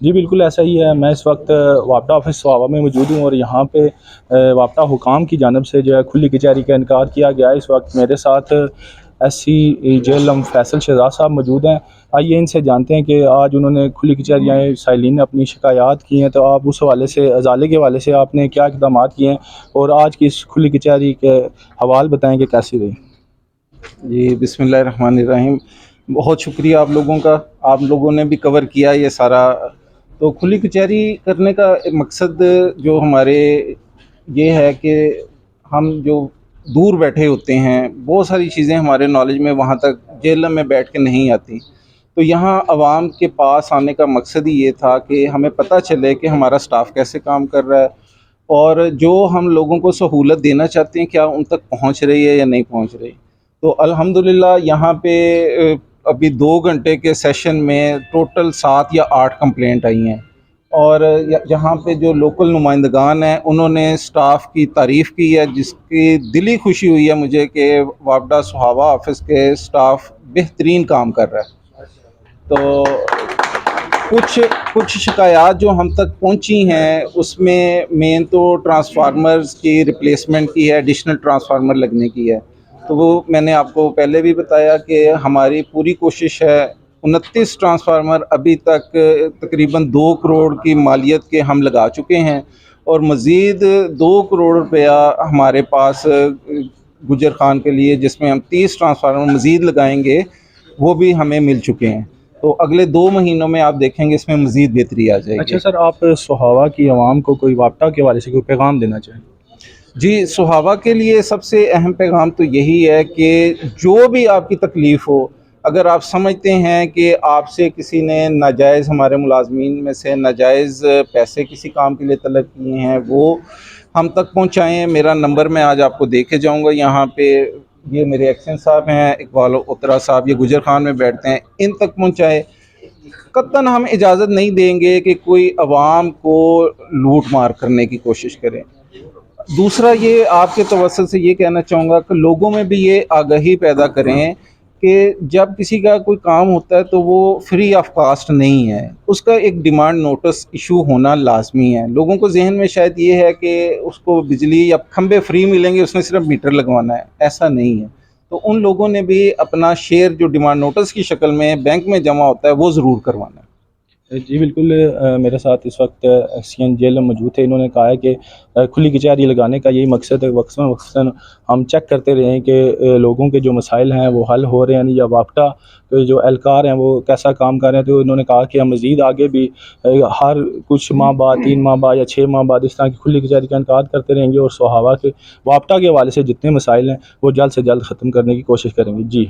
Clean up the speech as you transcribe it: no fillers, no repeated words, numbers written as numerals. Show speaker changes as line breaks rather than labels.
جی بالکل ایسا ہی ہے. میں اس وقت وابڈہ آفس سوابہ میں موجود ہوں اور یہاں پہ وابڈہ حکام کی جانب سے جو ہے کھلی کچہری کا انعقاد کیا گیا ہے. اس وقت میرے ساتھ ایس سی جیل فیصل شہزاد صاحب موجود ہیں. آئیے ان سے جانتے ہیں کہ آج انہوں نے کھلی کچہریاں سائلین نے اپنی شکایات کی ہیں تو آپ اس حوالے سے ازالے کے حوالے سے آپ نے کیا اقدامات کیے ہیں اور آج کی اس کھلی کچہری کے حوال بتائیں کہ کیسی رہی.
جی بسم اللہ الرحمن الرحیم. بہت شکریہ آپ لوگوں کا. آپ لوگوں نے بھی کور کیا یہ سارا. تو کھلی کچہری کرنے کا مقصد جو ہمارے یہ ہے کہ ہم جو دور بیٹھے ہوتے ہیں بہت ساری چیزیں ہمارے نالج میں وہاں تک جیل میں بیٹھ کے نہیں آتی. تو یہاں عوام کے پاس آنے کا مقصد ہی یہ تھا کہ ہمیں پتہ چلے کہ ہمارا سٹاف کیسے کام کر رہا ہے اور جو ہم لوگوں کو سہولت دینا چاہتے ہیں کیا ان تک پہنچ رہی ہے یا نہیں پہنچ رہی. تو الحمدللہ یہاں پہ ابھی 2 گھنٹے کے سیشن میں ٹوٹل 7 یا 8 کمپلینٹ آئی ہیں اور یہاں پہ جو لوکل نمائندگان ہیں انہوں نے سٹاف کی تعریف کی ہے جس کی دلی خوشی ہوئی ہے مجھے کہ وابڈہ سہاوا آفس کے سٹاف بہترین کام کر رہا ہے. تو کچھ شکایات جو ہم تک پہنچی ہیں اس میں مین تو ٹرانسفارمرز کی ریپلیسمنٹ کی ہے, ایڈیشنل ٹرانسفارمر لگنے کی ہے. تو وہ میں نے آپ کو پہلے بھی بتایا کہ ہماری پوری کوشش ہے. 29 ٹرانسفارمر ابھی تک تقریباً 2 کروڑ کی مالیت کے ہم لگا چکے ہیں اور مزید 2 کروڑ روپیہ ہمارے پاس گجر خان کے لیے جس میں ہم 30 ٹرانسفارمر مزید لگائیں گے وہ بھی ہمیں مل چکے ہیں. تو اگلے 2 مہینوں میں آپ دیکھیں گے اس میں مزید بہتری آ جائے گی.
اچھا سر, آپ سہاوا کی عوام کو کوئی وابڈہ کے حوالے سے کوئی پیغام دینا چاہیں؟
جی سہاوا کے لیے سب سے اہم پیغام تو یہی ہے کہ جو بھی آپ کی تکلیف ہو, اگر آپ سمجھتے ہیں کہ آپ سے کسی نے ناجائز, ہمارے ملازمین میں سے ناجائز پیسے کسی کام کے لیے طلب کیے ہیں وہ ہم تک پہنچائیں. میرا نمبر میں آج آپ کو دے کے جاؤں گا. یہاں پہ یہ میرے ایکشن صاحب ہیں, اقبال اترا صاحب, یہ گجر خان میں بیٹھتے ہیں, ان تک پہنچائے. قطعاً ہم اجازت نہیں دیں گے کہ کوئی عوام کو لوٹ مار کرنے کی کوشش کرے. دوسرا یہ آپ کے توسط سے یہ کہنا چاہوں گا کہ لوگوں میں بھی یہ آگاہی پیدا کریں کہ جب کسی کا کوئی کام ہوتا ہے تو وہ فری آف کاسٹ نہیں ہے, اس کا ایک ڈیمانڈ نوٹس ایشو ہونا لازمی ہے. لوگوں کو ذہن میں شاید یہ ہے کہ اس کو بجلی یا کھمبے فری ملیں گے, اس نے صرف میٹر لگوانا ہے. ایسا نہیں ہے. تو ان لوگوں نے بھی اپنا شیئر جو ڈیمانڈ نوٹس کی شکل میں بینک میں جمع ہوتا ہے وہ ضرور کروانا ہے.
جی بالکل. میرے ساتھ اس وقت سی این جیل موجود تھے. انہوں نے کہا ہے کہ کھلی کچہری لگانے کا یہی مقصد ہے وقتاً ہم چیک کرتے رہیں کہ لوگوں کے جو مسائل ہیں وہ حل ہو رہے ہیں یا وابڈہ کے جو اہلکار ہیں وہ کیسا کام کر رہے ہیں. تو انہوں نے کہا کہ ہم مزید آگے بھی ہر کچھ ماہ بعد 3 ماہ بعد یا 6 ماہ بعد اس طرح کی کھلی کچہری کا انعقاد کرتے رہیں گے اور سہاوا کے وابڈہ کے حوالے سے جتنے مسائل ہیں وہ جلد سے جلد ختم کرنے کی کوشش کریں گے. جی